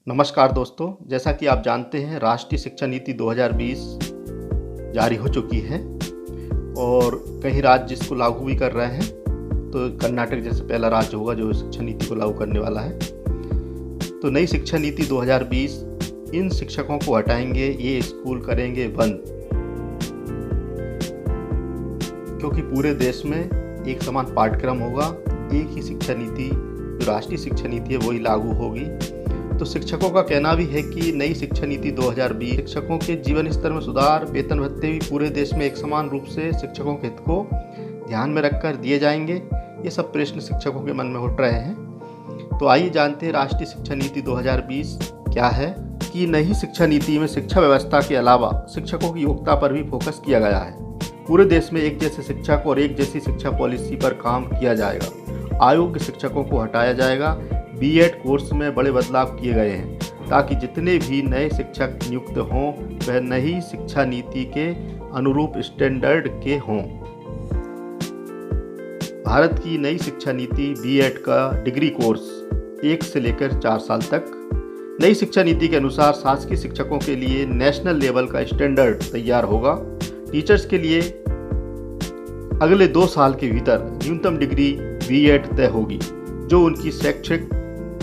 नमस्कार दोस्तों, जैसा कि आप जानते हैं राष्ट्रीय शिक्षा नीति 2020 जारी हो चुकी है और कई राज्य इसको लागू भी कर रहे हैं। तो कर्नाटक जैसे पहला राज्य होगा जो शिक्षा नीति को लागू करने वाला है। तो नई शिक्षा नीति 2020 इन शिक्षकों को हटाएंगे, ये स्कूल करेंगे बंद, क्योंकि पूरे देश में एक समान पाठ्यक्रम होगा, एक ही शिक्षा नीति जो राष्ट्रीय शिक्षा नीति है वही लागू होगी। तो शिक्षकों का कहना भी है कि नई शिक्षा नीति 2020 शिक्षकों के जीवन स्तर में सुधार, वेतन भत्ते भी पूरे देश में एक समान रूप से शिक्षकों के हित को ध्यान में रखकर दिए जाएंगे। ये सब प्रश्न शिक्षकों के मन में उठ रहे हैं। तो आइए जानते हैं राष्ट्रीय शिक्षा नीति 2020 क्या है। कि नई शिक्षा नीति में शिक्षा व्यवस्था के अलावा शिक्षकों की योग्यता पर भी फोकस किया गया है। पूरे देश में एक जैसे शिक्षक और एक जैसी शिक्षा पॉलिसी पर काम किया जाएगा। अयोग्य शिक्षकों को हटाया जाएगा। बीएड कोर्स में बड़े बदलाव किए गए हैं ताकि जितने भी नए शिक्षक नियुक्त हों वह नई शिक्षा नीति के अनुरूप स्टैंडर्ड के हों। भारत की नई शिक्षा नीति बीएड का डिग्री कोर्स 1 से लेकर 4 साल तक। नई शिक्षा नीति के अनुसार शासकीय शिक्षकों के लिए नेशनल लेवल का स्टैंडर्ड तैयार होगा। टीचर्स के लिए अगले 2 साल के भीतर न्यूनतम डिग्री बीएड तय होगी, जो उनकी शैक्षिक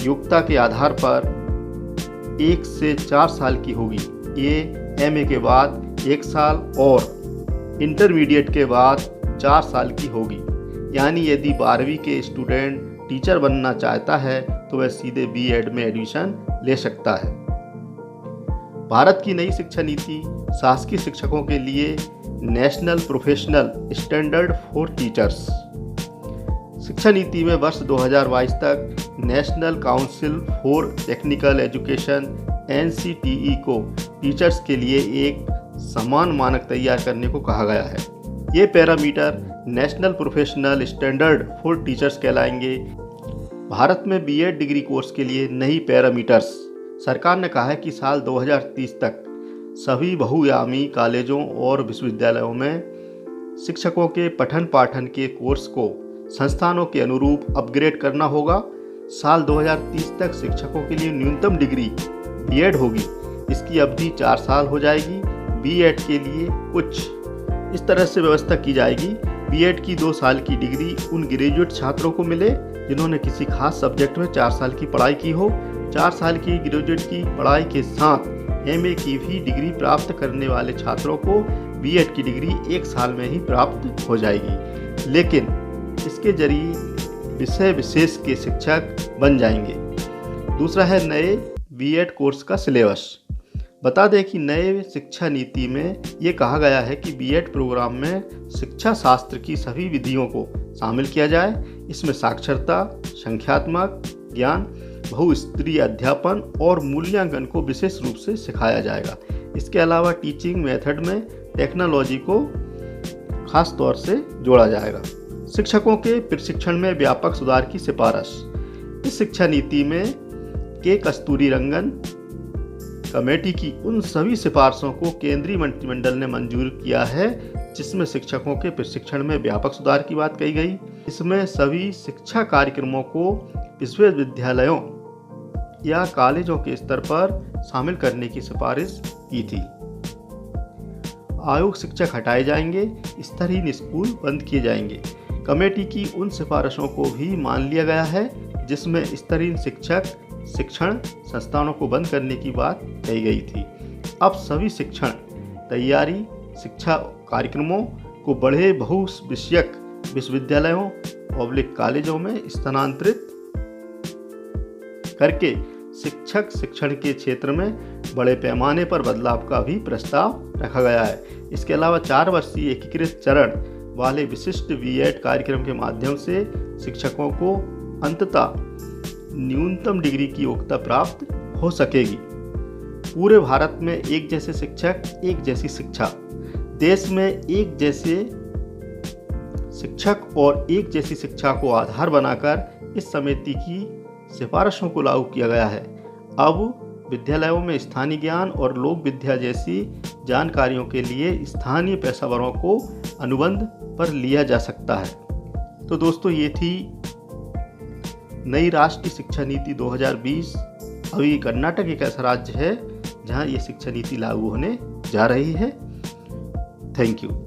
योग्यता के आधार पर 1 से 4 साल की होगी। ये एमए के बाद 1 साल और इंटरमीडिएट के बाद 4 साल की होगी। यानी यदि 12वीं के स्टूडेंट टीचर बनना चाहता है तो वह सीधे बीएड में एडमिशन ले सकता है। भारत की नई शिक्षा नीति शासकीय शिक्षकों के लिए national professional standard for teachers. शिक्षा नीति में वर्ष 2022 तक national council for technical education NCTE को टीचर्स के लिए एक समान मानक तैयार करने को कहा गया है। ये parameter national professional standard for teachers कहलाएंगे। भारत में बीएड डिग्री कोर्स के लिए नई पैरामीटर्स। सरकार ने कहा है कि साल 2030 तक सभी बहुआयामी कॉलेजों और विश्वविद्यालयों में शिक्षकों के पठन पाठन के कोर्स को संस्थानों के अनुरूप अपग्रेड करना होगा। साल 2030 तक शिक्षकों के लिए न्यूनतम डिग्री बीएड होगी। इसकी अवधि 4 साल हो जाएगी। बीएड के लिए कुछ इस तरह से व्यवस्था की जाएगी। बीएड की 2 साल की डिग्री उन ग्रेजुएट छात्रों को मिले जिन्होंने किसी खास सब्जेक्ट में 4 साल की पढ़ाई की हो। 4 साल की ग्रेजुएट की पढ़ाई के साथ एमए की भी डिग्री प्राप्त करने वाले छात्रों को बीएड की डिग्री 1 साल में ही प्राप्त हो जाएगी, लेकिन इसके जरिए विषय विशेष के शिक्षक बन जाएंगे। दूसरा है नए बीएड कोर्स का सिलेबस। बता दें कि नए शिक्षा नीति में ये कहा गया है कि बीएड प्रोग्राम में शिक्षा शास्त्र की सभी विधियों को शामिल किया जाए। इसमें साक्षरता, संख्यात्मक ज्ञान, बहुस्तरीय अध्यापन और मूल्यांकन को विशेष रूप से सिखाया जाएगा। इसके अलावा टीचिंग मेथड में टेक्नोलॉजी को खास तौर से जोड़ा जाएगा। शिक्षकों के प्रशिक्षण में व्यापक सुधार की सिफारिश। इस शिक्षा नीति में के कस्तूरीरंगन कमेटी की उन सभी सिफारिशों को केंद्रीय मंत्रिमंडल ने मंजूर किया है जिसमें शिक्षकों के प्रशिक्षण में व्यापक सुधार की बात कही गई। इसमें सभी शिक्षा कार्यक्रमों को विश्वविद्यालयों या कॉलेजों के स्तर पर शामिल करने की सिफारिश की थी। आयोग शिक्षक हटाए जाएंगे, स्तरहीन स्कूल बंद किए जाएंगे। कमेटी की उन सिफारिशों को भी मान लिया गया है जिसमें स्तरहीन शिक्षक शिक्षण संस्थानों को बंद करने की बात कही गई थी। अब सभी शिक्षण तैयारी शिक्षा कार्यक्रमों को बड़े बहुविषयक विश्वविद्यालयों पब्लिक कॉलेजों में स्थानांतरित करके शिक्षक शिक्षण के क्षेत्र में बड़े पैमाने पर बदलाव का भी प्रस्ताव रखा गया है। इसके अलावा 4 वर्षीय एकीकृत चरण वाले विशिष्ट बीएड कार्यक्रम के माध्यम से शिक्षकों को अंततः न्यूनतम डिग्री की योग्यता प्राप्त हो सकेगी। पूरे भारत में एक जैसे शिक्षक, एक जैसी शिक्षा। देश में एक जैसे शिक्षक और एक जैसी शिक्षा को आधार बनाकर इस समिति की सिफारिशों को लागू किया गया है। अब विद्यालयों में स्थानीय ज्ञान और लोक विद्या जैसी जानकारियों के लिए स्थानीय पेशेवरों को अनुबंध पर लिया जा सकता है। तो दोस्तों, ये थी नई राष्ट्रीय शिक्षा नीति 2020। अभी कर्नाटक एक ऐसा राज्य है जहां ये शिक्षा नीति लागू होने जा रही है। Thank you.